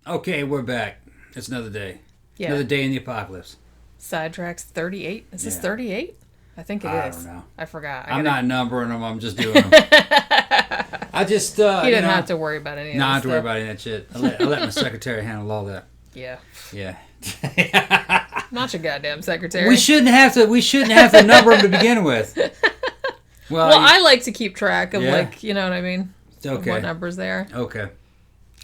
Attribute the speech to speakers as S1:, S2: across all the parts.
S1: Okay, we're back. It's another day.
S2: Yeah.
S1: Another day in the apocalypse.
S2: Sidetracks 38. Is this 38? I think it is.
S1: I don't know.
S2: I forgot.
S1: I'm not numbering them. I'm just doing them. I just...
S2: you didn't have to worry about any of that.
S1: No, I don't have to worry about any of that shit. I let my secretary handle all that.
S2: Yeah.
S1: Yeah.
S2: Not your goddamn secretary.
S1: We shouldn't have to number them to begin with.
S2: Well, I like to keep track of, you know what I mean?
S1: Okay.
S2: What numbers they are.
S1: Okay.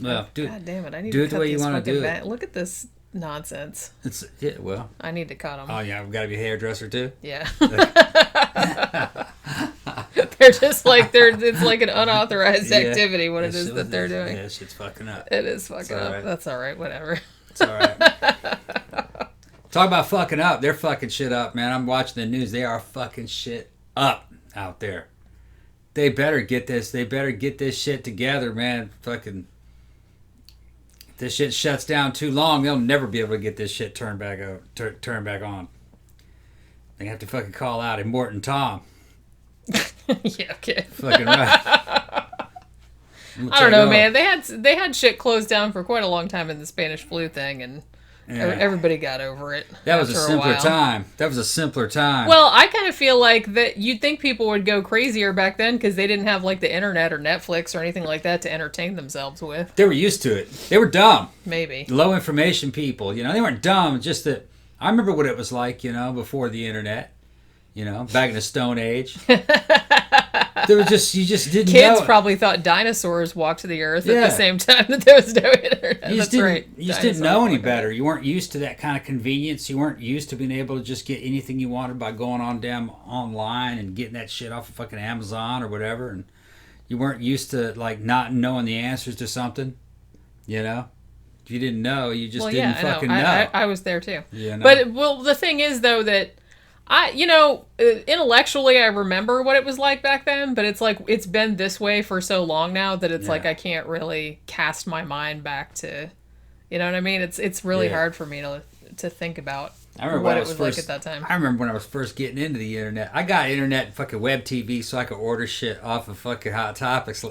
S1: Well,
S2: God damn it. I need
S1: do
S2: to
S1: it the
S2: cut
S1: way you
S2: these
S1: want to do
S2: fucking
S1: it.
S2: Look at this nonsense.
S1: Well.
S2: I need to cut them.
S1: Oh, yeah. I've got to be a hairdresser, too?
S2: Yeah. They're just like, it's like an unauthorized activity, what it is that they're doing.
S1: Yeah, shit's fucking up.
S2: It is fucking up.
S1: Right.
S2: That's all right. Whatever.
S1: It's all right. Talk about fucking up. They're fucking shit up, man. I'm watching the news. They are fucking shit up out there. They better get this. They better get this shit together, man. Fucking... If this shit shuts down too long, they'll never be able to get this shit turned back on. They have to fucking call out Immortan Tom.
S2: Yeah, okay.
S1: Fucking right.
S2: I don't know, man. They had shit closed down for quite a long time in the Spanish flu thing, and everybody got over it.
S1: That was a simpler time. That was a simpler time.
S2: Well, I kind of feel like that you'd think people would go crazier back then because they didn't have like the internet or Netflix or anything like that to entertain themselves with.
S1: They were used to it. They were dumb.
S2: Maybe.
S1: Low information people. You know, they weren't dumb. Just that I remember what it was like, you know, before the internet. You know, back in the Stone Age. There was you just didn't know.
S2: Kids probably thought dinosaurs walked the earth at the same time that there was no internet.
S1: You just didn't know any better. You weren't used to that kind of convenience. You weren't used to being able to just get anything you wanted by going on online and getting that shit off of fucking Amazon or whatever. And you weren't used to like not knowing the answers to something. You know, if you didn't know, you just didn't fucking know.
S2: I was there too.
S1: You know?
S2: But the thing is though that. Intellectually, I remember what it was like back then, but it's like it's been this way for so long now that it's like I can't really cast my mind back to, you know what I mean? It's really hard for me to think about what it was like at that time.
S1: I remember when I was first getting into the internet. I got internet and fucking web TV so I could order shit off of fucking Hot Topics.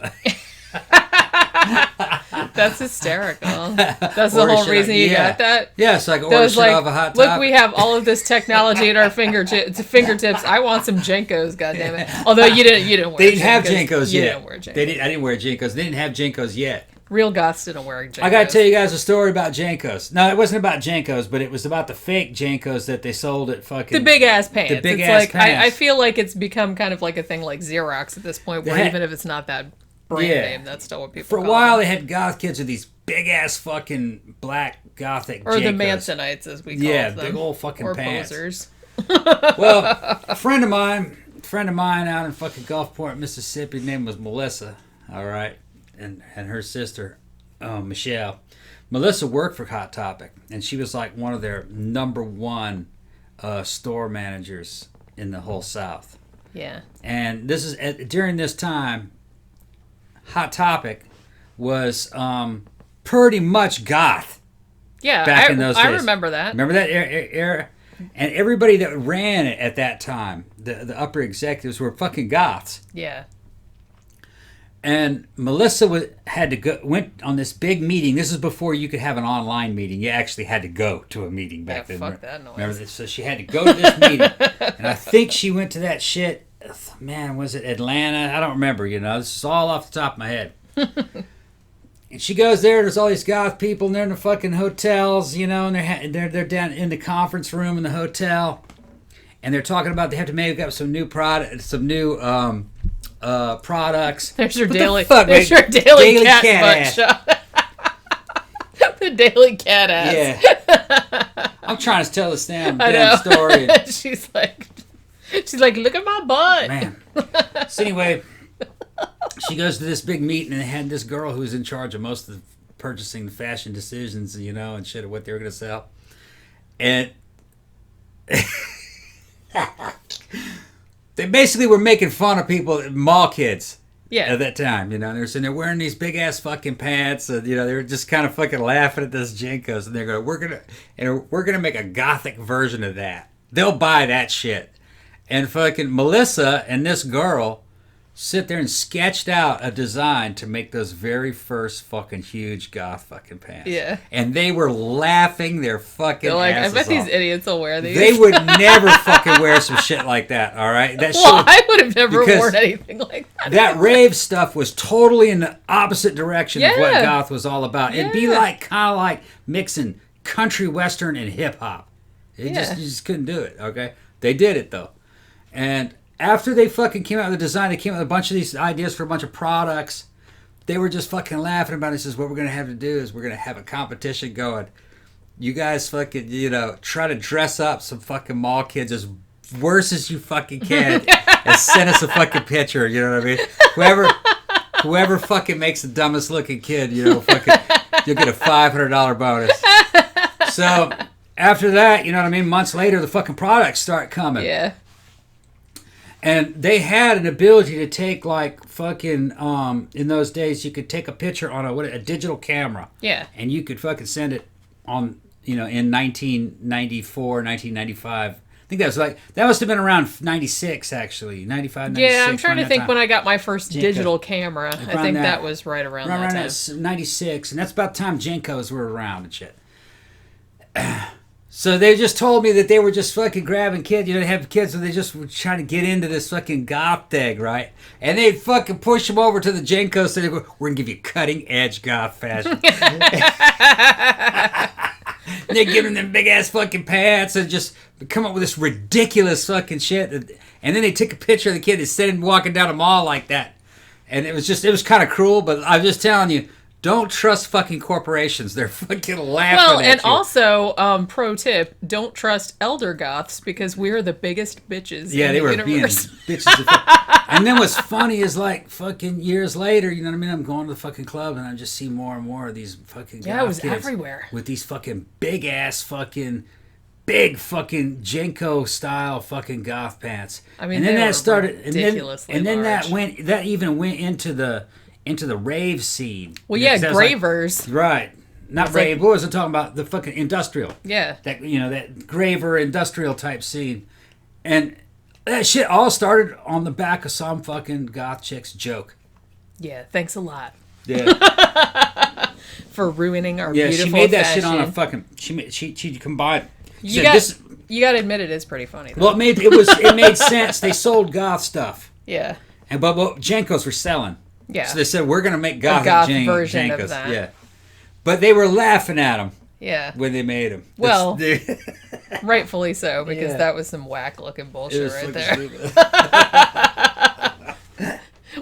S2: That's hysterical. That's the whole reason you got that?
S1: Yeah, so I can order shit off of Hot Topics.
S2: Look, we have all of this technology at our fingertips. I want some Jenkos, goddammit. Although you didn't wear Jenkos.
S1: They didn't have Jenkos yet.
S2: You didn't wear Jenkos.
S1: I didn't wear Jenkos. They didn't have Jenkos yet.
S2: Real goths didn't wear Jenkos.
S1: I got to tell you guys a story about Jenkos. No, it wasn't about Jenkos, but it was about the fake Jenkos that they sold at fucking...
S2: The big-ass pants.
S1: The big-ass pants.
S2: I feel like it's become kind of like a thing like Xerox at this point, where even if it's not that brand name, that's still what people
S1: For
S2: call
S1: a while,
S2: them.
S1: They had goth kids with these big-ass fucking black gothic
S2: Or
S1: Jenkos.
S2: the Mansonites, as we call them.
S1: Yeah, big old fucking
S2: or
S1: pants.
S2: Posers.
S1: Well, a friend of mine out in fucking Gulfport, Mississippi, name was Melissa, all right? And her sister, Michelle. Melissa worked for Hot Topic, and she was like one of their number one store managers in the whole South.
S2: Yeah.
S1: And this is during this time, Hot Topic was pretty much goth.
S2: Yeah,
S1: back in those days.
S2: I remember that.
S1: Remember that era? And everybody that ran it at that time, the upper executives were fucking goths.
S2: Yeah.
S1: And Melissa went on this big meeting. This is before you could have an online meeting. You actually had to go to a meeting back then.
S2: Fuck that noise.
S1: Remember this? So she had to go to this meeting. And I think she went to that shit. Man, was it Atlanta? I don't remember, you know. This is all off the top of my head. And she goes there. There's all these goth people, and they're in the fucking hotels, you know, and they're down in the conference room in the hotel. And they're talking about they have to make up some new products.
S2: There's your
S1: What
S2: daily.
S1: the fuck,
S2: There's
S1: man?
S2: your daily cat
S1: ass.
S2: butt shot. The daily cat ass.
S1: Yeah. I'm trying to tell this damn story.
S2: She's like, look at my butt.
S1: Man. So anyway, she goes to this big meeting, and they had this girl who was in charge of most of the purchasing, the fashion decisions, you know, and shit of what they were going to sell. And they basically were making fun of people, mall kids.
S2: Yeah.
S1: At that time, you know, they're sitting there wearing these big ass fucking pants, and you know, they were just kind of fucking laughing at this Jenkos, and they're going, we're gonna make a gothic version of that. They'll buy that shit. And fucking Melissa and this girl sit there and sketched out a design to make those very first fucking huge goth fucking pants.
S2: Yeah.
S1: And they were laughing their fucking
S2: They're like,
S1: asses
S2: I bet
S1: off.
S2: these idiots will wear these.
S1: They would never fucking wear some shit like that, all right? That shit
S2: Well, I would have never
S1: because
S2: worn anything like that.
S1: that rave stuff was totally in the opposite direction of what
S2: Yeah.
S1: goth was all about. It'd be
S2: Yeah.
S1: like kind of like mixing country western and hip hop. You just couldn't do it, okay? They did it though. And after they fucking came out with the design, they came out with a bunch of these ideas for a bunch of products. They were just fucking laughing about it. It says, what we're going to have to do is we're going to have a competition going. You guys fucking, try to dress up some fucking mall kids as worse as you fucking can and send us a fucking picture, you know what I mean? Whoever fucking makes the dumbest looking kid, fucking, you'll get a $500 bonus. So after that, you know what I mean? Months later, the fucking products start coming.
S2: Yeah.
S1: And they had an ability to take like fucking in those days you could take a picture on a digital camera.
S2: Yeah.
S1: And you could fucking send it on in 1994, 1995. I think that must have been around 96 actually. 95, 96.
S2: Yeah, I'm trying to think
S1: time.
S2: when I got my first digital camera. I think that was right around that time.
S1: 96, and that's about the time Jenkos were around and shit. So they just told me that they were just fucking grabbing kids. They have kids, and they just were trying to get into this fucking goth thing, right? And they'd fucking push them over to the Jenkos, and they go, we're going to give you cutting-edge goth fashion. They're giving them big-ass fucking pants and just come up with this ridiculous fucking shit. And then they took a picture of the kid and sent him walking down a mall like that. And it was kind of cruel, but I'm just telling you, don't trust fucking corporations. They're fucking laughing
S2: Well,
S1: at
S2: and
S1: you.
S2: Also, pro tip, don't trust elder goths because we're the biggest bitches in
S1: they
S2: the
S1: were
S2: universe.
S1: being bitches. And then what's funny is like fucking years later, you know what I mean? I'm going to the fucking club and I just see more and more of these fucking
S2: Yeah, it was
S1: kids
S2: everywhere.
S1: with these fucking big ass fucking big fucking Jenko style fucking goth pants.
S2: I mean,
S1: and then
S2: they
S1: that
S2: were
S1: started
S2: ridiculously
S1: and then
S2: large.
S1: that even went into the rave scene.
S2: Well, yeah,
S1: 'cause that was like-
S2: gravers.
S1: right. Not
S2: It's like-
S1: rave. What was I talking about? The fucking industrial.
S2: Yeah.
S1: That that graver industrial type scene. And that shit all started on the back of some fucking goth chick's joke.
S2: Yeah, thanks a lot
S1: Yeah.
S2: for ruining our beautiful
S1: she made that
S2: fashion.
S1: shit on a fucking she combined.
S2: You got to admit it is pretty funny. Though.
S1: Well, it made sense. They sold goth stuff.
S2: Yeah.
S1: And but what Jenkos were selling.
S2: Yeah.
S1: So they said we're going to make goth
S2: version
S1: Jenkos.
S2: of that.
S1: Yeah. But they were laughing at them
S2: Yeah.
S1: when they made them.
S2: Well, rightfully so, because
S1: Yeah.
S2: that was some whack looking bullshit right there.
S1: Stupid.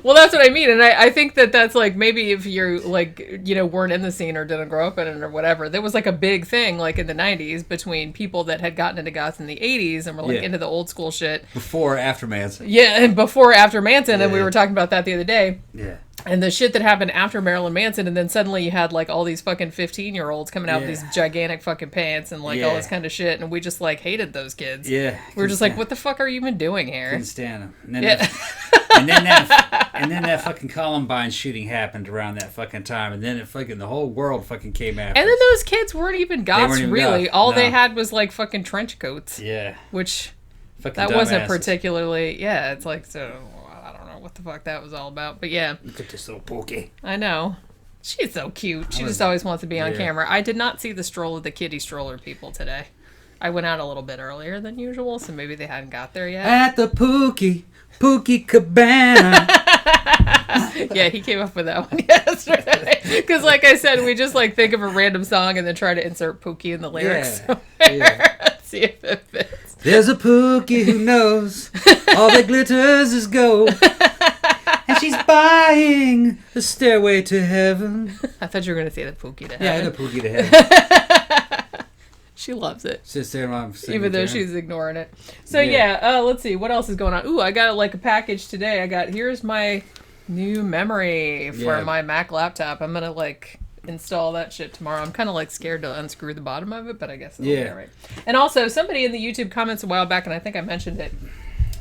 S2: Well, that's what I mean, and I think that's like maybe if you're like weren't in the scene or didn't grow up in it or whatever, there was like a big thing like in the '90s between people that had gotten into goth in the '80s and were like into the old school shit
S1: Before or after Manson.
S2: Yeah, and before after Manson, and we
S1: Yeah.
S2: were talking about that the other day.
S1: Yeah.
S2: And the shit that happened after Marilyn Manson, and then suddenly you had like all these fucking 15-year-olds coming out with these gigantic fucking pants and like all this kind of shit, and we just like hated those kids.
S1: Yeah.
S2: We were just like, what the fuck are you even doing here?
S1: Couldn't stand them. And then,
S2: Yeah.
S1: and then that fucking Columbine shooting happened around that fucking time, and then the whole world fucking came after.
S2: And then
S1: us.
S2: those kids weren't even goths,
S1: weren't even
S2: really.
S1: goth,
S2: All
S1: no.
S2: they had was like fucking trench coats.
S1: Yeah.
S2: Which
S1: Fucking
S2: that wasn't
S1: dumbasses.
S2: particularly. Yeah, it's like so. I don't know what the fuck that was all about, but yeah,
S1: Look at this little Pooky.
S2: I know. She's so cute. She just always wants to be on camera. I did not see the kitty stroller people today. I went out a little bit earlier than usual, so maybe they hadn't got there yet.
S1: At the Pooky Cabana.
S2: Yeah, he came up with that one yesterday. Because, like I said, we just like think of a random song and then try to insert Pooky in the lyrics.
S1: Yeah.
S2: See if it fits.
S1: There's a Pooky who knows all that glitters is gold. And she's buying the stairway to heaven.
S2: I thought you were going to say the Pooky to heaven.
S1: Yeah, the Pooky to heaven.
S2: She loves it.
S1: Sits there while I'm singing
S2: Even though
S1: to her.
S2: she's ignoring it. So let's see. What else is going on? Ooh, I got like a package today. Here's my new memory for my Mac laptop. I'm going to like install that shit tomorrow. I'm kind of like scared to unscrew the bottom of it, but I guess it'll be all right. And also, somebody in the YouTube comments a while back, and I think I mentioned it,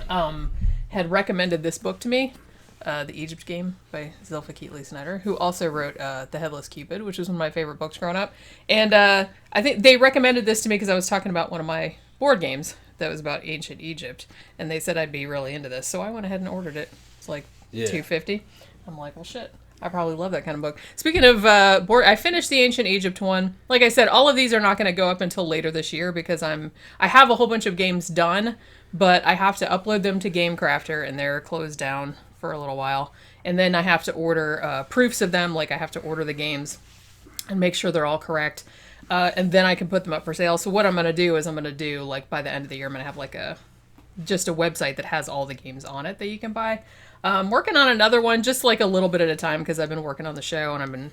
S2: had recommended this book to me. The Egypt Game by Zilpha Keatley Snyder, who also wrote The Headless Cupid, which was one of my favorite books growing up. And I think they recommended this to me because I was talking about one of my board games that was about ancient Egypt, and they said I'd be really into this, so I went ahead and ordered it. It's like 250. I'm like, well, shit. I probably love that kind of book. Speaking of board, I finished the Ancient Egypt one. Like I said, all of these are not going to go up until later this year because I have a whole bunch of games done, but I have to upload them to GameCrafter, and they're closed down for a little while. And then I have to order proofs of them. Like I have to order the games and make sure they're all correct. And then I can put them up for sale. So what I'm going to do is like by the end of the year, I'm going to have like just a website that has all the games on it that you can buy. Working on another one, just like a little bit at a time, because I've been working on the show and I've been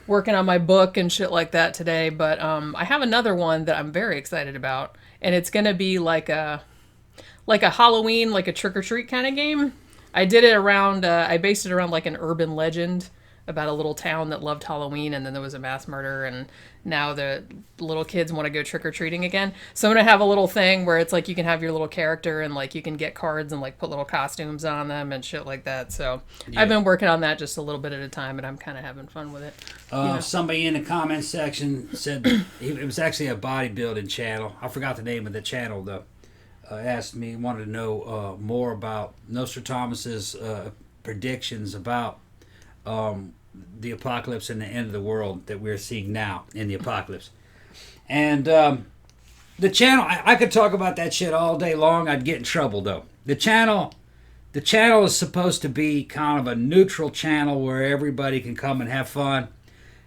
S2: working on my book and shit like that today. But I have another one that I'm very excited about, and it's gonna be like a Halloween, like a trick or treat kind of game. I did it around. I based it around like an urban legend about a little town that loved Halloween, and then there was a mass murder, and now the little kids want to go trick-or-treating again. So I'm going to have a little thing where it's like you can have your little character, and like you can get cards and like put little costumes on them and shit like that. So I've been working on that just a little bit at a time, and I'm kind of having fun with it.
S1: Somebody in the comments section said it was actually a bodybuilding channel. I forgot the name of the channel, though. Asked me, wanted to know more about Nostradamus's predictions about the apocalypse and the end of the world that we're seeing now in the apocalypse. And the channel, I could talk about that shit all day long. I'd get in trouble, though. The channel is supposed to be kind of a neutral channel where everybody can come and have fun.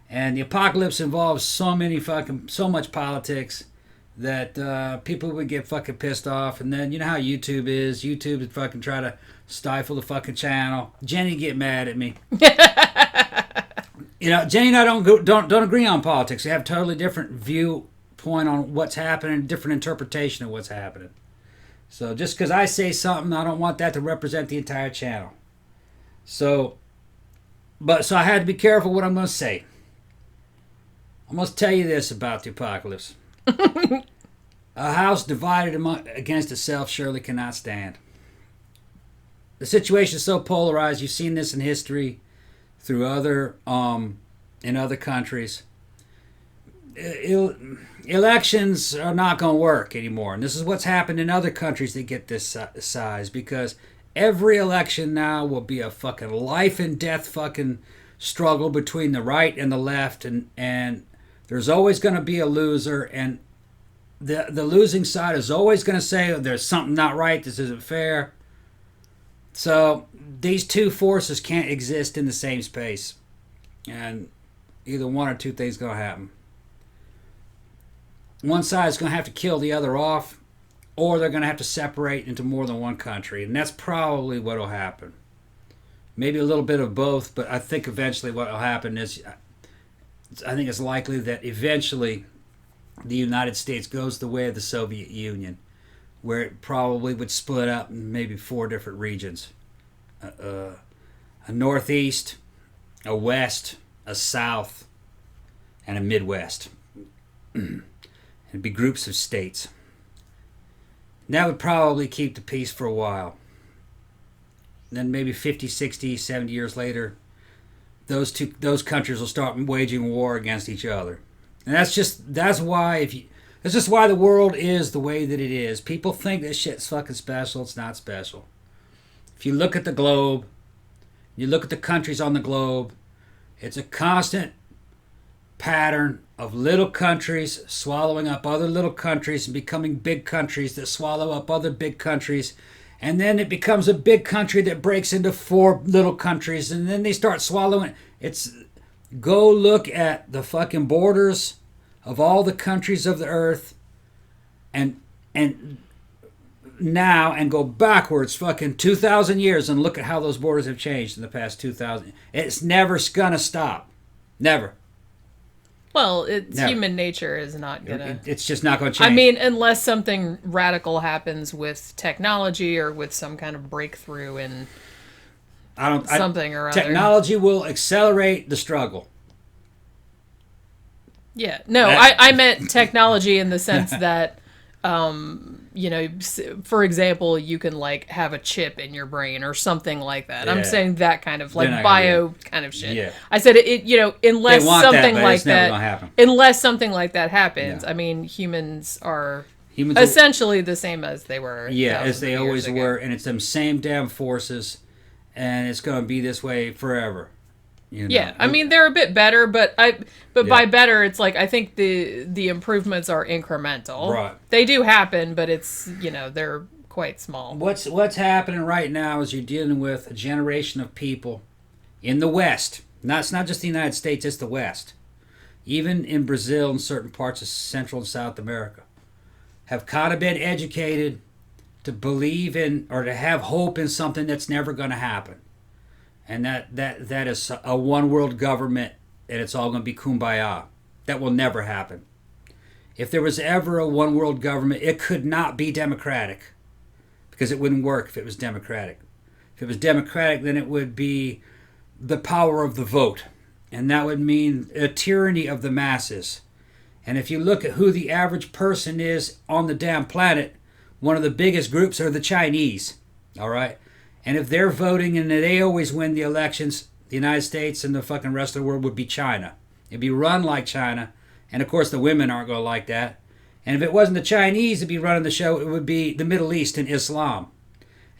S1: And the apocalypse involves so much politics that people would get fucking pissed off. And then you know how YouTube is. YouTube would fucking try to stifle the fucking channel. Jenny get mad at me. You know, Jenny and I don't agree on politics. We have a totally different viewpoint on what's happening, different interpretation of what's happening. So just because I say something, I don't want that to represent the entire channel. So I had to be careful what I'm going to say. I'm going to tell you this about the apocalypse. A house divided against itself surely cannot stand. The situation is so polarized. You've seen this in history through other countries. Elections are not going to work anymore. And this is what's happened in other countries that get this size, because every election now will be a fucking life and death fucking struggle between the right and the left, and there's always going to be a loser, and the losing side is always going to say, oh, there's something not right, this isn't fair. So these two forces can't exist in the same space, and either one or two things going to happen. One side is going to have to kill the other off, or they're going to have to separate into more than one country, and that's probably what will happen. Maybe a little bit of both, but I think eventually what will happen is, I think it's likely that eventually the United States goes the way of the Soviet Union, where it probably would split up in maybe 4 different regions. A northeast, a west, a south, and a midwest. It'd be groups of states. That would probably keep the peace for a while. Then maybe 50, 60, 70 years later, those countries will start waging war against each other. And that's just why the world is the way that it is. People think this shit's fucking special. It's not special. If you look at the globe, you look at the countries on the globe, it's a constant pattern of little countries swallowing up other little countries and becoming big countries that swallow up other big countries. And then it becomes a big country that breaks into 4 little countries, and then they start swallowing. Go look at the fucking borders of all the countries of the earth, and now, and go backwards fucking 2,000 years and look at how those borders have changed in the past 2,000. It's never gonna stop. Never.
S2: Well, human nature is not gonna.
S1: It's just not gonna change.
S2: I mean, unless something radical happens with technology or with some kind of breakthrough in something or other.
S1: Technology will accelerate the struggle.
S2: Yeah. No, I meant technology in the sense that, for example, you can like have a chip in your brain or something like that. Yeah. I'm saying that kind of like bio kind of shit. Yeah. I said unless something like that, unless something like that happens. Yeah. I mean, humans are essentially the same as they were.
S1: Yeah, as they always were, and it's them same damn forces. and it's going to be this way forever. You know?
S2: Yeah, I mean they're a bit better, but by better, it's like I think the improvements are incremental.
S1: Right.
S2: They do happen, but it's they're quite small.
S1: What's happening right now is you're dealing with a generation of people in the West. It's not just the United States; it's the West. Even in Brazil and certain parts of Central and South America, have kind of been educated to believe in or to have hope in something that's never going to happen. And that is a one world government, and it's all going to be kumbaya. That will never happen. If there was ever a one world government, it could not be democratic, because it wouldn't work if it was democratic. If it was democratic, then it would be the power of the vote, and that would mean a tyranny of the masses. And if you look at who the average person is on the damn planet, one of the biggest groups are the Chinese. All right? And if they're voting and they always win the elections, the United States and the fucking rest of the world would be China. It'd be run like China. And of course the women aren't going to like that. And if it wasn't the Chinese that'd be running the show, it would be the Middle East and Islam.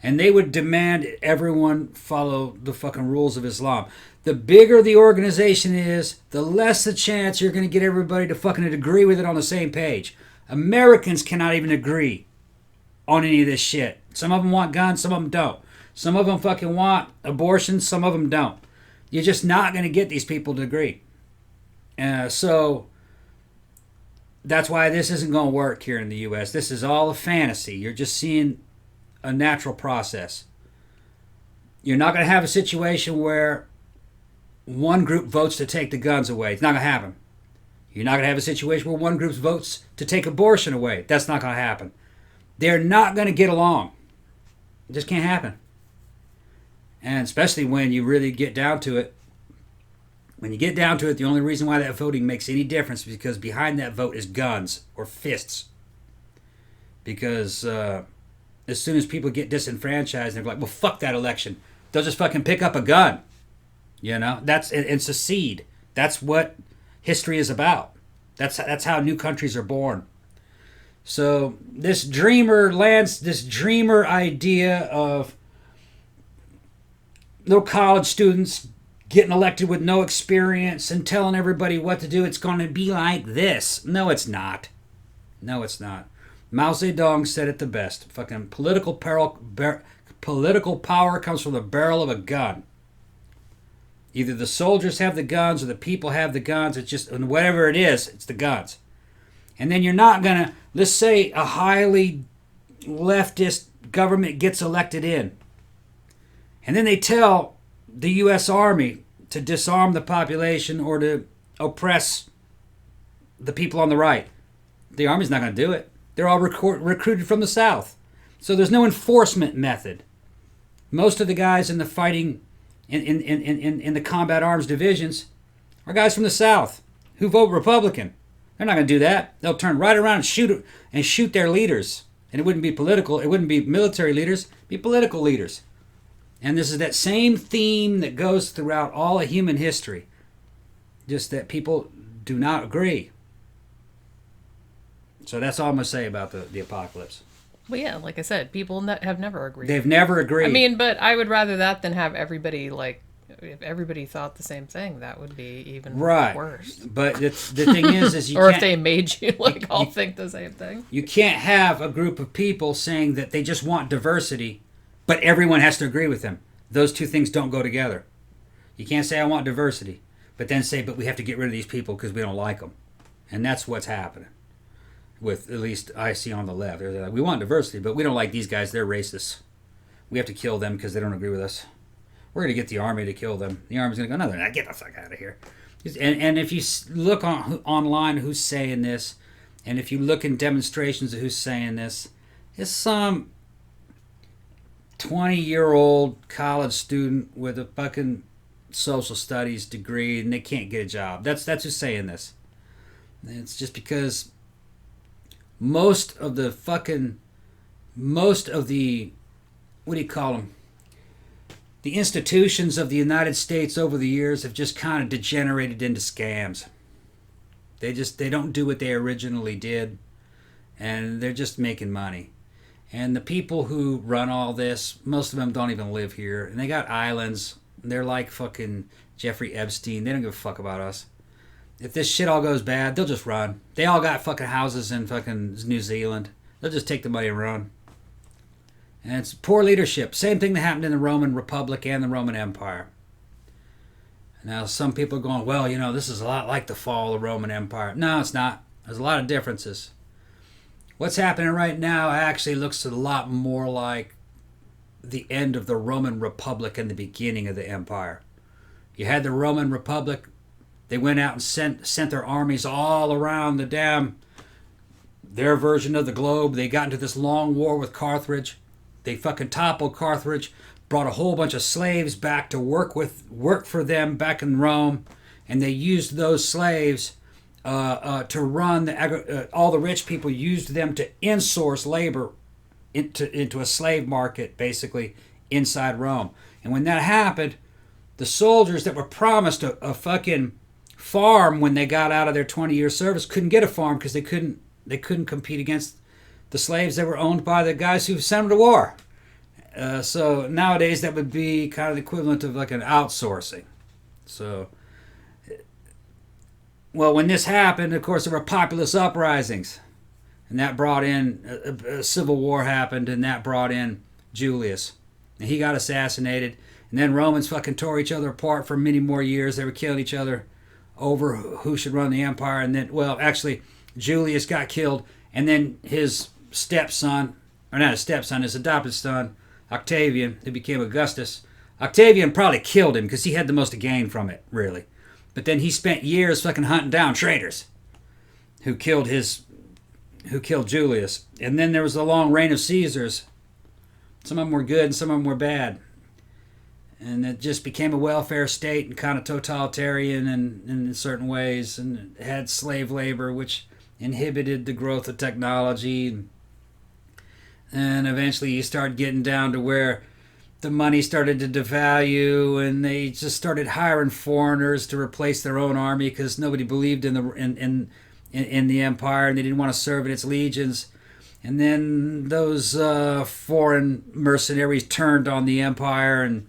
S1: And they would demand everyone follow the fucking rules of Islam. The bigger the organization is, the less the chance you're going to get everybody to fucking agree with it on the same page. Americans cannot even agree on any of this shit. Some of them want guns, some of them don't. Some of them fucking want abortion, some of them don't. You're just not going to get these people to agree. So that's why this isn't going to work here in the U.S. This is all a fantasy. You're just seeing a natural process. You're not going to have a situation where one group votes to take the guns away. It's not going to happen. You're not going to have a situation where one group votes to take abortion away. That's not going to happen. They're not going to get along. It just can't happen. And especially when you really get down to it. When you get down to it, the only reason why that voting makes any difference is because behind that vote is guns or fists. Because as soon as people get disenfranchised, they're like, well, fuck that election. They'll just fucking pick up a gun. You know? And secede. That's what history is about. That's how new countries are born. So this dreamer idea of little college students getting elected with no experience and telling everybody what to do, it's going to be like this. No, it's not. No, it's not. Mao Zedong said it the best. Fucking political power comes from the barrel of a gun. Either the soldiers have the guns or the people have the guns. It's just, whatever it is, it's the guns. And then you're not going to, let's say a highly leftist government gets elected in. And then they tell the U.S. Army to disarm the population or to oppress the people on the right. The Army's not going to do it. They're all recruited from the South. So there's no enforcement method. Most of the guys in the fighting, in the combat arms divisions, are guys from the South who vote Republican. They're not going to do that. They'll turn right around and shoot their leaders. And it wouldn't be political. It wouldn't be military leaders. It'd be political leaders. And this is that same theme that goes throughout all of human history. Just that people do not agree. So that's all I'm going to say about the apocalypse.
S2: Well, yeah, like I said, people have never agreed.
S1: They've never agreed.
S2: I mean, but I would rather that than have everybody, like, if everybody thought the same thing, that would be even worse.
S1: But the thing is you
S2: or
S1: can't...
S2: if they made you, like, all think the same thing.
S1: You can't have a group of people saying that they just want diversity, but everyone has to agree with them. Those two things don't go together. You can't say, I want diversity, but then say, but we have to get rid of these people because we don't like them. And that's what's happening. With, at least I see on the left. They're like, we want diversity, but we don't like these guys. They're racist. We have to kill them because they don't agree with us. We're going to get the Army to kill them. The Army's going to go, no, they're not. Get the fuck out of here. And if you look online who's saying this, and if you look in demonstrations of who's saying this, it's some 20-year-old college student with a fucking social studies degree, and they can't get a job. That's who's saying this. It's just because most of the what do you call them? The institutions of the United States over the years have just kind of degenerated into scams. They don't do what they originally did, and they're just making money. And the people who run all this, most of them don't even live here. And they got islands. They're like fucking Jeffrey Epstein. They don't give a fuck about us. If this shit all goes bad, they'll just run. They all got fucking houses in fucking New Zealand. They'll just take the money and run. And it's poor leadership. Same thing that happened in the Roman Republic and the Roman Empire. Now, some people are going, well, you know, this is a lot like the fall of the Roman Empire. No, it's not. There's a lot of differences. What's happening right now actually looks a lot more like the end of the Roman Republic and the beginning of the empire. You had the Roman Republic. They went out and sent their armies all around their version of the globe. They got into this long war with Carthage. They fucking toppled Carthage, brought a whole bunch of slaves back to work for them back in Rome, and they used those slaves to run all the rich people used them to insource labor into a slave market, basically inside Rome. And when that happened, the soldiers that were promised a fucking farm when they got out of their 20-year service couldn't get a farm because they couldn't compete against the slaves that were owned by the guys who sent them to war. So nowadays that would be kind of the equivalent of like an outsourcing. So, well, when this happened, of course, there were populist uprisings. And that brought in, a civil war happened, and that brought in Julius. And he got assassinated. And then Romans fucking tore each other apart for many more years. They were killing each other over who should run the empire. And then, well, actually, Julius got killed. And then his stepson, or not his stepson, his adopted son, Octavian, who became Augustus. Octavian probably killed him because he had the most to gain from it, really. But then he spent years fucking hunting down traitors who killed Julius. And then there was the long reign of Caesars. Some of them were good and some of them were bad. And it just became a welfare state and kind of totalitarian in certain ways, and had slave labor, which inhibited the growth of technology. And eventually you start getting down to where the money started to devalue, and they just started hiring foreigners to replace their own army because nobody believed in the empire, and they didn't want to serve in its legions. And then those foreign mercenaries turned on the empire and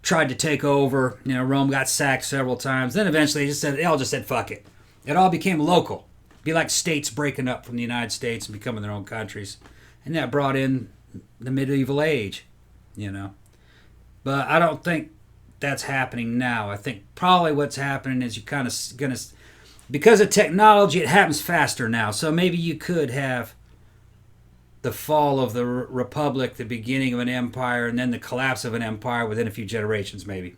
S1: tried to take over. You know, Rome got sacked several times. Then eventually they all just said fuck it. It all became local. It'd be like states breaking up from the United States and becoming their own countries. And that brought in the medieval age, you know. But I don't think that's happening now. I think probably what's happening is you're kind of going to, because of technology, it happens faster now. So maybe you could have the fall of the Republic, the beginning of an empire, and then the collapse of an empire within a few generations, maybe.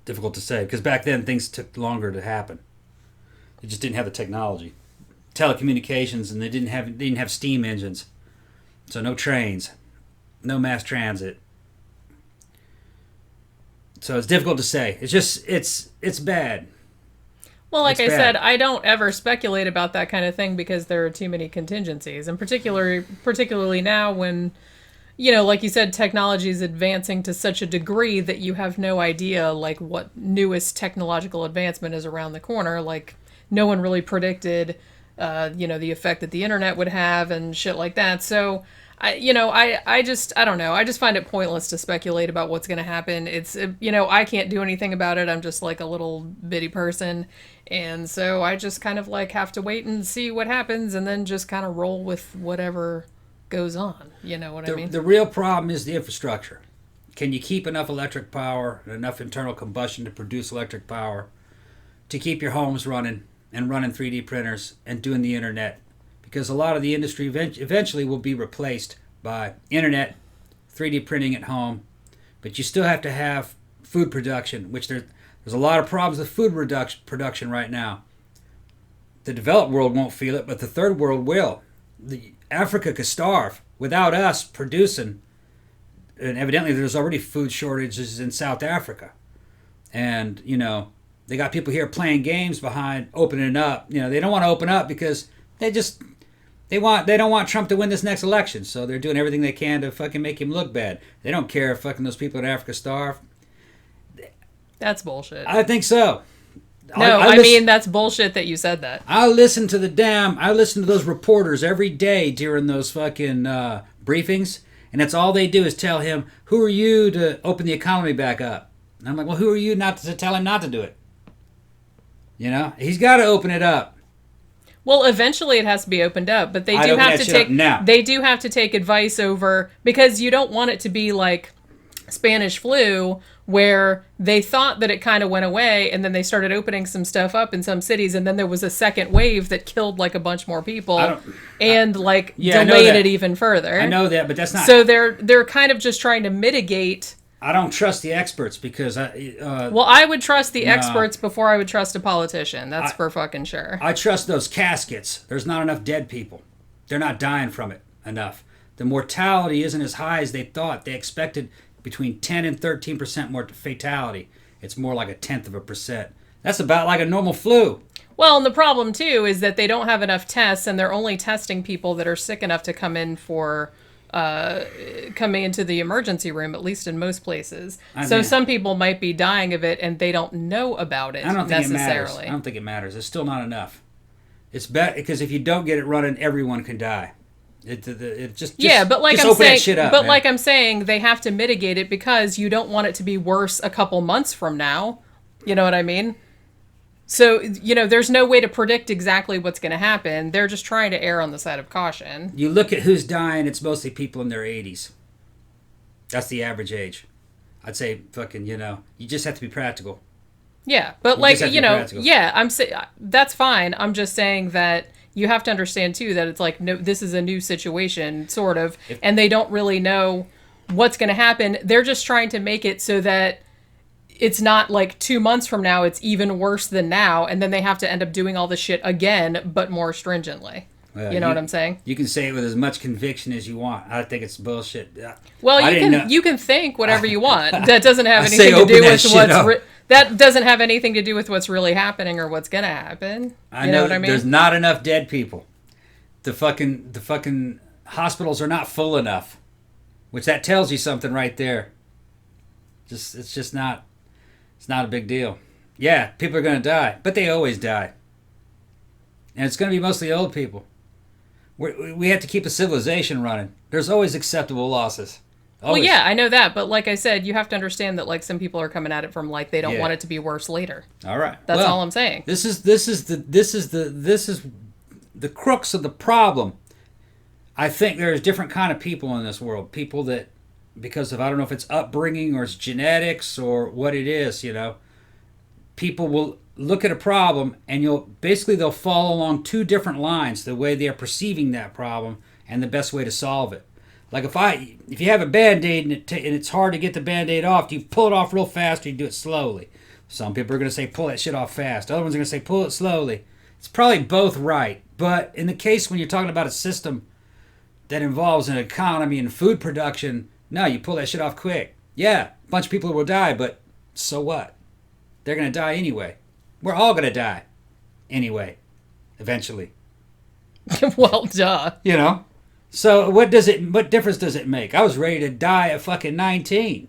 S1: Difficult to say, because back then things took longer to happen. They just didn't have the technology. Telecommunications, and they didn't have steam engines. So no trains, no mass transit. So it's difficult to say. It's just, it's bad.
S2: Well, like I said, I don't ever speculate about that kind of thing because there are too many contingencies. And particularly now when, you know, like you said, technology is advancing to such a degree that you have no idea, like, what newest technological advancement is around the corner. Like, no one really predicted, you know, the effect that the internet would have and shit like that. So, I don't know. I just find it pointless to speculate about what's going to happen. It's, you know, I can't do anything about it. I'm just like a little bitty person. And so I just kind of like have to wait and see what happens and then just kind of roll with whatever goes on. You know what I mean?
S1: The real problem is the infrastructure. Can you keep enough electric power and enough internal combustion to produce electric power to keep your homes running and running 3D printers and doing the internet? Because a lot of the industry eventually will be replaced by internet, 3D printing at home, but you still have to have food production, which there's a lot of problems with food production right now. The developed world won't feel it, but the third world will. Africa could starve without us producing, and evidently there's already food shortages in South Africa. And, you know, they got people here playing games behind opening up. You know, they don't want to open up because they don't want Trump to win this next election, so they're doing everything they can to fucking make him look bad. They don't care if fucking those people in Africa starve.
S2: That's bullshit.
S1: I think so.
S2: No, I mean, that's bullshit that you said that.
S1: I listen to those reporters every day during those fucking briefings, and that's all they do is tell him, who are you to open the economy back up? And I'm like, well, who are you not to tell him not to do it? You know, he's got to open it up.
S2: Well, eventually it has to be opened up, but they do have to take advice over, because you don't want it to be like Spanish flu, where they thought that it kind of went away, and then they started opening some stuff up in some cities, and then there was a second wave that killed like a bunch more people and delayed it even further.
S1: I know that, but that's not.
S2: So they're kind of just trying to mitigate.
S1: I don't trust the experts because
S2: I would trust the experts before I would trust a politician. That's for fucking sure.
S1: I trust those caskets. There's not enough dead people. They're not dying from it enough. The mortality isn't as high as they thought. They expected between 10 and 13% more fatality. It's more like 0.1%. That's about like a normal flu.
S2: Well, and the problem too is that they don't have enough tests, and they're only testing people that are sick enough to come into the emergency room, at least in most places. So some people might be dying of it, and they don't know about it.
S1: I don't think necessarily. I don't think it matters. It's still not enough. It's better because if you don't get it running, everyone can die.
S2: Like I'm saying, they have to mitigate it because you don't want it to be worse a couple months from now. You know what I mean? So, there's no way to predict exactly what's going to happen. They're just trying to err on the side of caution.
S1: You look at who's dying, it's mostly people in their 80s. That's the average age. I'd say fucking, you just have to be practical.
S2: Yeah, but that's fine. I'm just saying that you have to understand too that it's like, no, this is a new situation, sort of, and they don't really know what's going to happen. They're just trying to make it so that it's not like 2 months from now, it's even worse than now, and then they have to end up doing all this shit again, but more stringently. Well, you know what I'm saying?
S1: You can say it with as much conviction as you want. I think it's bullshit.
S2: Well, you can think whatever you want. That doesn't have anything to do with that doesn't have anything to do with what's really happening or what's gonna happen.
S1: I know what I mean? There's not enough dead people. The fucking hospitals are not full enough, which that tells you something right there. It's not a big deal. Yeah, people are gonna die, but they always die, and it's gonna be mostly old people. We have to keep a civilization running. There's always acceptable losses. Always.
S2: Well, yeah, I know that, but like I said, you have to understand that like some people are coming at it from like they don't want it to be worse later.
S1: All right,
S2: that's all I'm saying.
S1: This is the crux of the problem. I think there's different kind of people in this world. People that, because of I don't know if it's upbringing or it's genetics or what it is, people will look at a problem and they'll fall along two different lines, the way they are perceiving that problem and the best way to solve it. Like if you have a Band-Aid and it's hard to get the Band-Aid off, do you pull it off real fast or you do it slowly? Some people are going to say pull that shit off fast. Other ones are going to say pull it slowly. It's probably both right. But in the case when you're talking about a system that involves an economy and food production, no, you pull that shit off quick. Yeah, a bunch of people will die, but so what? They're going to die anyway. We're all going to die anyway, eventually.
S2: Well, duh.
S1: So what difference does it make? I was ready to die at fucking 19.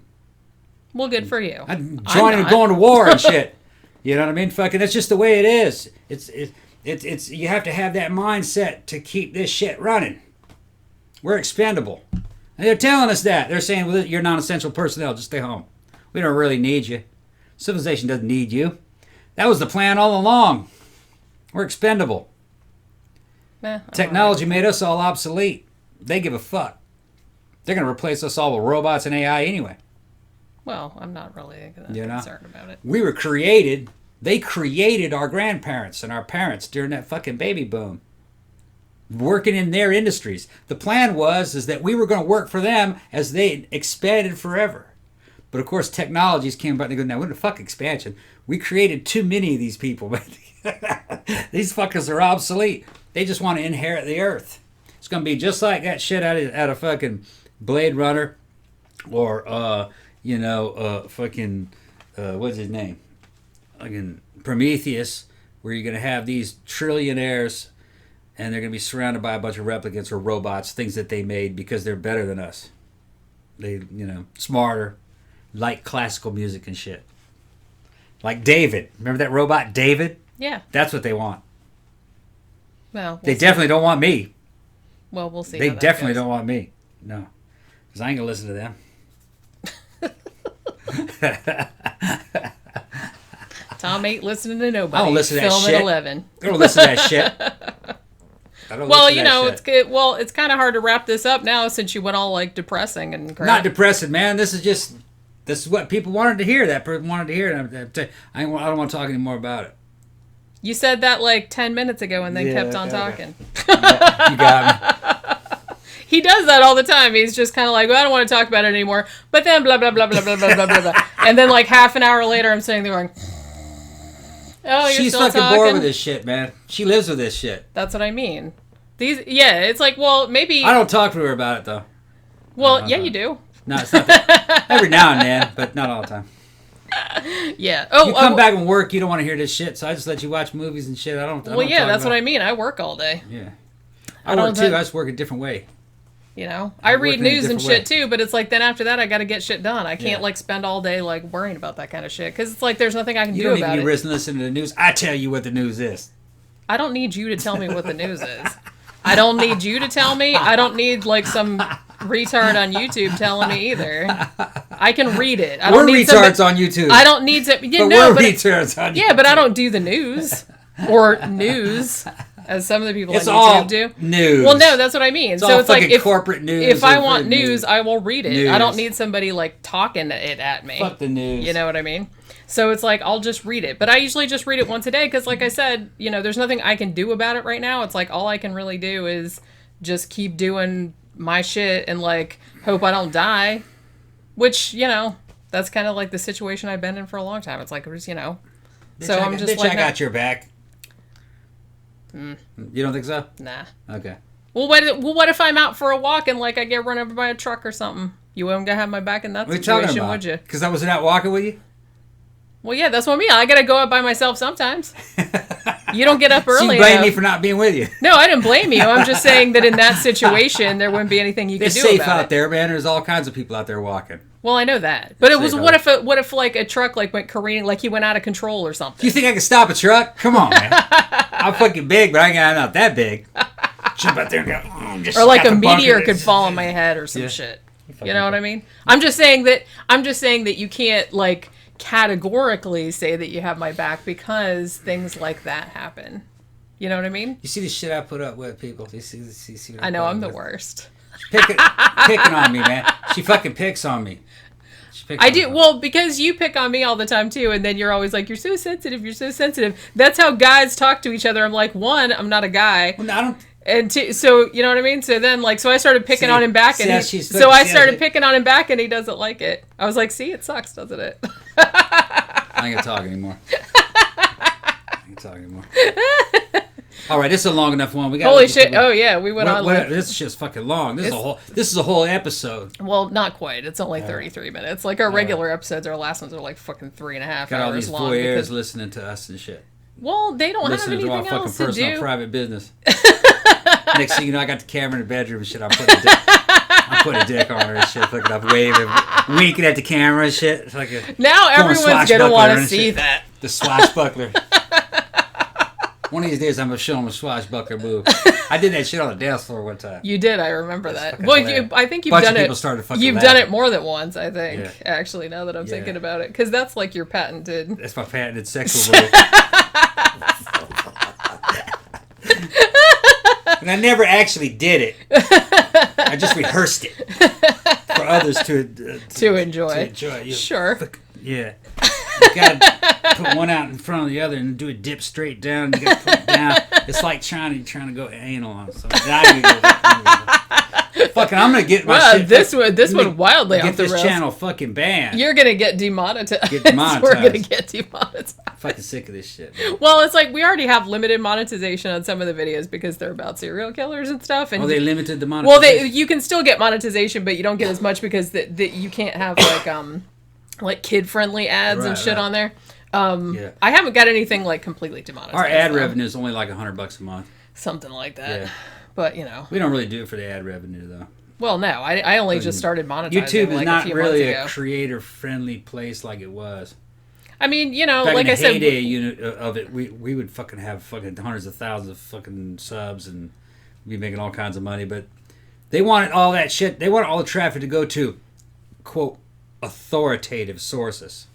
S2: Well, good for you.
S1: I'm going to war and shit. You know what I mean? Fucking, that's just the way it is. It's you have to have that mindset to keep this shit running. We're expendable. And they're telling us that. They're saying, well, you're non-essential personnel. Just stay home. We don't really need you. Civilization doesn't need you. That was the plan all along. We're expendable. Technology made us all obsolete. They give a fuck. They're going to replace us all with robots and AI anyway.
S2: Well, I'm not really concerned about it.
S1: We were created. They created our grandparents and our parents during that fucking baby boom. Working in their industries. The plan is that we were going to work for them as they expanded forever. But of course, technologies came about and they go, now, what the fuck expansion? We created too many of these people. These fuckers are obsolete. They just want to inherit the earth. It's going to be just like that shit out of fucking Blade Runner or, what's his name? Fucking Prometheus, where you're going to have these trillionaires and they're going to be surrounded by a bunch of replicants or robots, things that they made because they're better than us. They, smarter, like classical music and shit. Like David. Remember that robot David?
S2: Yeah.
S1: That's what they want.
S2: Well,
S1: they definitely don't want me.
S2: Well, we'll see.
S1: They definitely don't want me. No. Because I ain't going to listen to them.
S2: Tom ain't listening to nobody.
S1: I don't listen to that
S2: Film
S1: shit.
S2: at 11.
S1: I don't listen to that shit.
S2: Well, you know, it's good. Well, it's kind of hard to wrap this up now since you went all like depressing and crap.
S1: Not depressing, man. This is what people wanted to hear. That person wanted to hear. And I don't want to talk anymore about it.
S2: You said that like 10 minutes ago and then kept on talking.
S1: Yeah, you got me.
S2: He does that all the time. He's just kind of like, well, I don't want to talk about it anymore. But then blah, blah, blah, blah, blah, blah, blah, blah, blah. And then like half an hour later, I'm sitting there going, oh, you're
S1: She's
S2: still
S1: fucking
S2: talking?
S1: bored with this shit, man. She lives with this shit.
S2: That's what I mean. It's like, well, maybe...
S1: I don't talk to her about it, though.
S2: Well, yeah, you do.
S1: No, it's not that. Every now and then, but not all the time.
S2: Yeah. Oh,
S1: you come back from work, you don't want to hear this shit, so I just let you watch movies and shit. I don't
S2: that's what I mean. I work all day.
S1: Yeah. I work too. I just work a different way.
S2: You know, I read news and shit too, but it's like then after that I got to get shit done. I can't like spend all day like worrying about that kind of shit because it's like there's nothing I can do about it. You don't need to be listening
S1: to the news. I tell you what the news is.
S2: I don't need you to tell me what the news is. I don't need you to tell me. I don't need like some retard on YouTube telling me either. I can read it.
S1: We're retards on YouTube.
S2: I don't need to.
S1: Yeah, we're retards on YouTube.
S2: Yeah, but I don't do the news or news. As some of the people
S1: it's
S2: on YouTube do.
S1: News.
S2: Well, no, that's what I mean.
S1: So it's like if corporate news.
S2: If I want news, I will read it. News. I don't need somebody like talking it at me.
S1: Fuck the news.
S2: You know what I mean? So it's like I'll just read it. But I usually just read it once a day because, like I said, you know, there's nothing I can do about it right now. It's like all I can really do is just keep doing my shit and like hope I don't die. Which, you know, that's kind of like the situation I've been in for a long time. It's like, you know.
S1: So I'm just like, I got your back. You don't think so?
S2: Nah.
S1: Okay.
S2: Well, what if I'm out for a walk and like I get run over by a truck or something? You wouldn't have my back in that situation, would you?
S1: Because I wasn't out walking with you?
S2: Well, yeah, that's what I mean. I gotta go out by myself sometimes. You don't get up early.
S1: So you blame me for not being with you?
S2: No, I didn't blame you. I'm just saying that in that situation, there wouldn't be anything you could do about it.
S1: It's safe out there, man. There's all kinds of people out there walking.
S2: Well, I know that, but it was what if like a truck like went careening, like he went out of control or something?
S1: Do you think I could stop a truck? Come on, man. I'm fucking big, but I'm not that big. Jump out there and go.
S2: Or like a meteor could fall on my head or some shit. You know what I mean? I'm just saying that you can't like categorically say that you have my back because things like that happen. You know what I mean?
S1: You see the shit I put up with, people. You see what
S2: I know I'm the worst.
S1: Picking on me, man. She fucking picks on me.
S2: I do. Well, because you pick on me all the time too, and then you're always like, "You're so sensitive. You're so sensitive." That's how guys talk to each other. I'm like, one, I'm not a guy.
S1: Well, no, I don't.
S2: And two, so you know what I mean. So then, like, so I started picking on him back, and I started picking on him back, and he doesn't like it. I was like, "See, it sucks, doesn't it?"
S1: I ain't gonna talk anymore. All right, this is a long enough one. We got
S2: holy shit! Oh yeah, we went on.
S1: This shit's fucking long. This is a whole episode.
S2: Well, not quite. It's only 33 minutes. Like our regular episodes, our last ones are like fucking 3.5 hours long.
S1: Got all these voyeurs listening to us and shit.
S2: Well, they don't have anything else to do.
S1: Listening to our fucking personal private business. Next thing you know, I got the camera in the bedroom and shit. I'm putting a dick on her and shit, looking up, waving, winking at the camera and shit. It's like
S2: now everyone's gonna want to see that.
S1: The swashbuckler. One of these days, I'm gonna show him a swashbuckler move. I did that shit on the dance floor one time.
S2: You did, I remember that. Well, I think you've done it. You've done it more than once, I think. Yeah. Actually, now that I'm thinking about it, because that's like your patented.
S1: That's my patented sexual move. And I never actually did it. I just rehearsed it for others to enjoy.
S2: Sure.
S1: Yeah. You gotta put one out in front of the other and do a dip straight down. You gotta put it down. It's like trying to go anal on something. Fucking, I'm gonna get my shit.
S2: This one wildly off the rails.
S1: Get this channel fucking banned.
S2: You're gonna get demonetized.
S1: We're
S2: gonna get demonetized.
S1: I'm fucking sick of this shit. Man.
S2: Well, it's like we already have limited monetization on some of the videos because they're about serial killers and stuff. And
S1: they limited the monetization.
S2: Well, you can still get monetization, but you don't get as much because you can't have like kid-friendly ads and shit on there. I haven't got anything like completely demonetized.
S1: Our ad revenue is only like $100 a month.
S2: Something like that. Yeah. But, you know.
S1: We don't really do it for the ad revenue, though.
S2: Well, no. I only just started monetizing
S1: YouTube is
S2: like
S1: not
S2: a few
S1: really
S2: months ago.
S1: a creator-friendly place like it was.
S2: I mean, you know,
S1: Back
S2: like
S1: in the
S2: I said,
S1: heyday unit of it, we would fucking have fucking hundreds of thousands of fucking subs and be making all kinds of money. But they wanted all that shit. They wanted all the traffic to go to, quote, authoritative sources.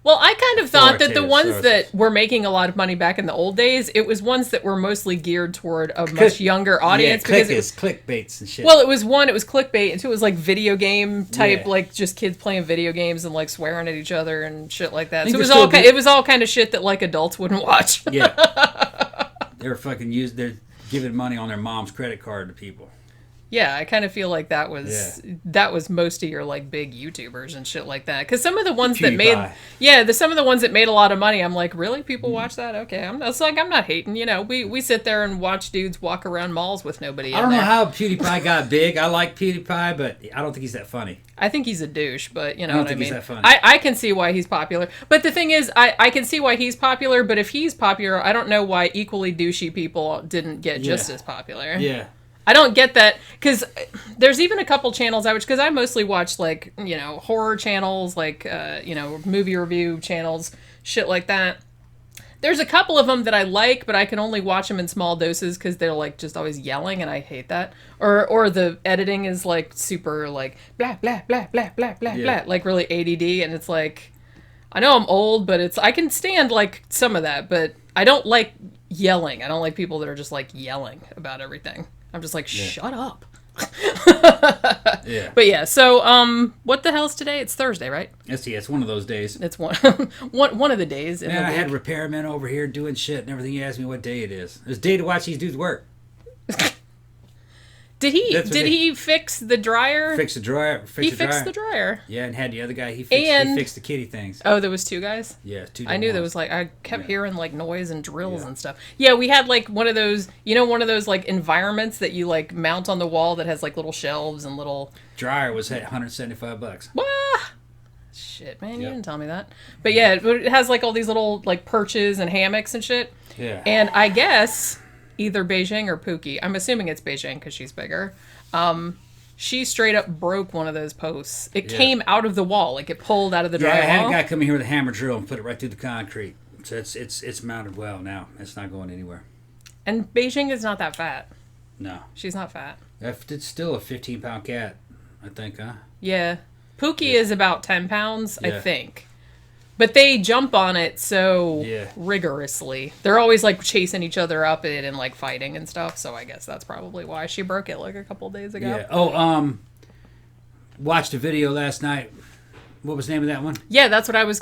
S2: well, I kind of thought that the ones that were making a lot of money back in the old days, it was ones that were mostly geared toward a much younger audience.
S1: Yeah, clickbaits and shit.
S2: Well, it was clickbait, and two, it was like video game type, like just kids playing video games and like swearing at each other and shit like that. So it was all kind of shit that like adults wouldn't watch.
S1: Yeah, they're giving money on their mom's credit card to people.
S2: Yeah, I kind of feel like that was most of your like big YouTubers and shit like that. Because some of the ones that some of the ones that made a lot of money, I'm like, really, people watch that? Okay, I'm not hating. You know, we sit there and watch dudes walk around malls with nobody.
S1: I don't know how PewDiePie got big. I like PewDiePie, but I don't think he's that funny.
S2: I think he's a douche, but you know what I mean.
S1: He's that funny.
S2: I can see why he's popular, but the thing is, I can see why he's popular. But if he's popular, I don't know why equally douchey people didn't get just as popular.
S1: Yeah.
S2: I don't get that, because there's even a couple channels because I mostly watch, like, you know, horror channels, like, you know, movie review channels, shit like that. There's a couple of them that I like, but I can only watch them in small doses because they're, like, just always yelling, and I hate that. Or the editing is, like, super, like, blah, blah, blah, blah, blah, blah, blah, like, really ADD, and it's like, I know I'm old, but I can stand, like, some of that, but I don't like yelling. I don't like people that are just, like, yelling about everything. I'm just like, shut up.
S1: Yeah.
S2: But yeah, so what the hell's today? It's Thursday, right?
S1: It's one of those days.
S2: It's one of the days.
S1: Man, I had repairmen over here doing shit and everything. He asked me what day it is. It's a day to watch these dudes work.
S2: Did he fix the dryer?
S1: Fix the dryer.
S2: He fixed the dryer.
S1: Yeah, and had the other guy. He fixed the kitty things.
S2: Oh, there was two guys?
S1: Yeah, two.
S2: I knew there was like, I kept hearing like noise and drills and stuff. Yeah, we had like one of those, one of those like environments that you like mount on the wall that has like little shelves and little.
S1: Dryer was at $175.
S2: Wah! Shit, man, you didn't tell me that. But yeah, it has like all these little like perches and hammocks and shit.
S1: Yeah.
S2: And I guess either Beijing or Pooky, I'm assuming it's Beijing because she's bigger, she straight up broke one of those posts. It came out of the wall, like it pulled out of the drywall.
S1: Yeah, I had a guy come in here with a hammer drill and put it right through the concrete. So it's mounted well now. It's not going anywhere.
S2: And Beijing is not that fat.
S1: No.
S2: She's not fat.
S1: It's still a 15-pound cat, I think, huh?
S2: Yeah. Pooky is about 10 pounds, I think. But they jump on it so rigorously. They're always like chasing each other up and like fighting and stuff. So I guess that's probably why she broke it like a couple days ago.
S1: Yeah. Oh, watched a video last night. What was the name of that one?
S2: Yeah, that's what I was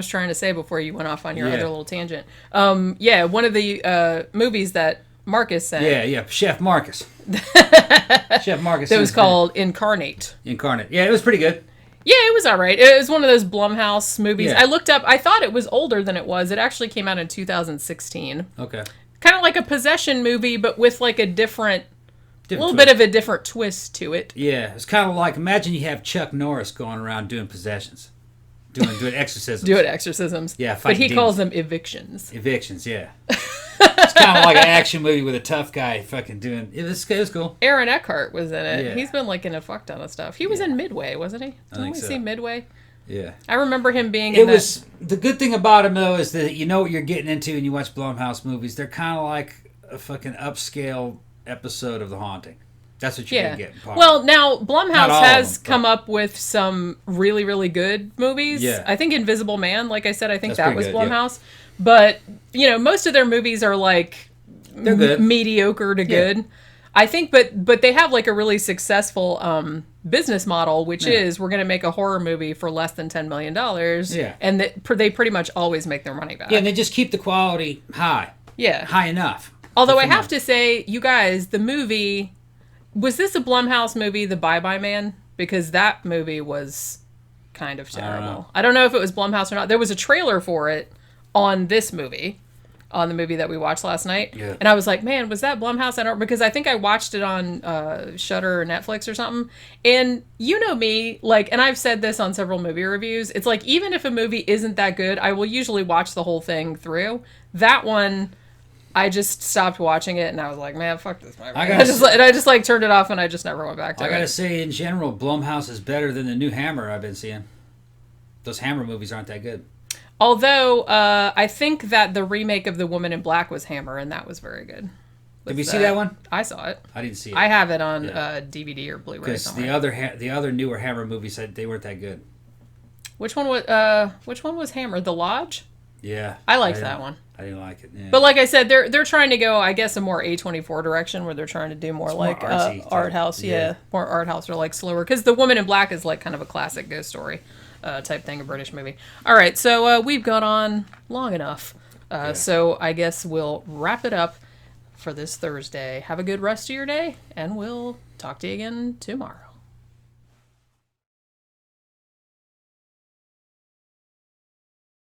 S2: trying to say before you went off on your other little tangent. Yeah, one of the movies that Marcus sent.
S1: Yeah, Chef Marcus. Chef Marcus.
S2: That was called Incarnate.
S1: Yeah, it was pretty good.
S2: Yeah, it was all right. It was one of those Blumhouse movies.
S1: Yeah.
S2: I looked up. I thought it was older than it was. It actually came out in 2016.
S1: Okay.
S2: Kind of like a possession movie, but with like a bit of a different twist to it.
S1: Yeah, it's kind of like, imagine you have Chuck Norris going around doing possessions, doing exorcisms.
S2: Doing exorcisms.
S1: Yeah,
S2: but he calls them evictions.
S1: Evictions, yeah. It's kind of like an action movie with a tough guy fucking doing. It was cool.
S2: Aaron Eckhart was in it.
S1: Yeah.
S2: He's been like in a fuck ton of stuff. He was in Midway, wasn't he? Didn't we see Midway?
S1: Yeah.
S2: I remember him being
S1: The good thing about him, though, is that you know what you're getting into when you watch Blumhouse movies. They're kind of like a fucking upscale episode of The Haunting. That's what you're going to get.
S2: Well, now, Blumhouse has come up with some really, really good movies.
S1: Yeah.
S2: I think Invisible Man, like I said, I think that was
S1: good,
S2: Blumhouse. Yeah. But, most of their movies are like mediocre to good. I think, but they have like a really successful business model, which is we're going to make a horror movie for less than $10 million.
S1: Yeah.
S2: And they pretty much always make their money back.
S1: Yeah, and they just keep the quality high.
S2: Yeah.
S1: High enough.
S2: Although I have to say, you guys, the movie... Was this a Blumhouse movie, The Bye-Bye Man? Because that movie was kind of terrible. I don't know if it was Blumhouse or not. There was a trailer for it on this movie, on the movie that we watched last night. Yeah. And I was like, man, was that Blumhouse? Because I think I watched it on Shudder or Netflix or something. And you know me, like, and I've said this on several movie reviews, it's like, even if a movie isn't that good, I will usually watch the whole thing through. That one... I just stopped watching it, and I was like, man, fuck this movie. I just like turned it off, and I just never went back to it.
S1: I gotta say, in general, Blumhouse is better than the new Hammer I've been seeing. Those Hammer movies aren't that good.
S2: Although, I think that the remake of The Woman in Black was Hammer, and that was very good.
S1: Did you see that one?
S2: I saw it.
S1: I didn't see it.
S2: I have it on DVD or Blu-ray.
S1: Because the other newer Hammer movies, they weren't that good.
S2: Which one was Hammer? The Lodge?
S1: Yeah.
S2: I liked that one.
S1: I didn't like it. Yeah.
S2: But like I said, they're trying to go, I guess, a more A24 direction where they're trying to do more like art house. Yeah, more art house or like slower. Because The Woman in Black is like kind of a classic ghost story type thing, a British movie. All right, so we've gone on long enough. So I guess we'll wrap it up for this Thursday. Have a good rest of your day, and we'll talk to you again tomorrow.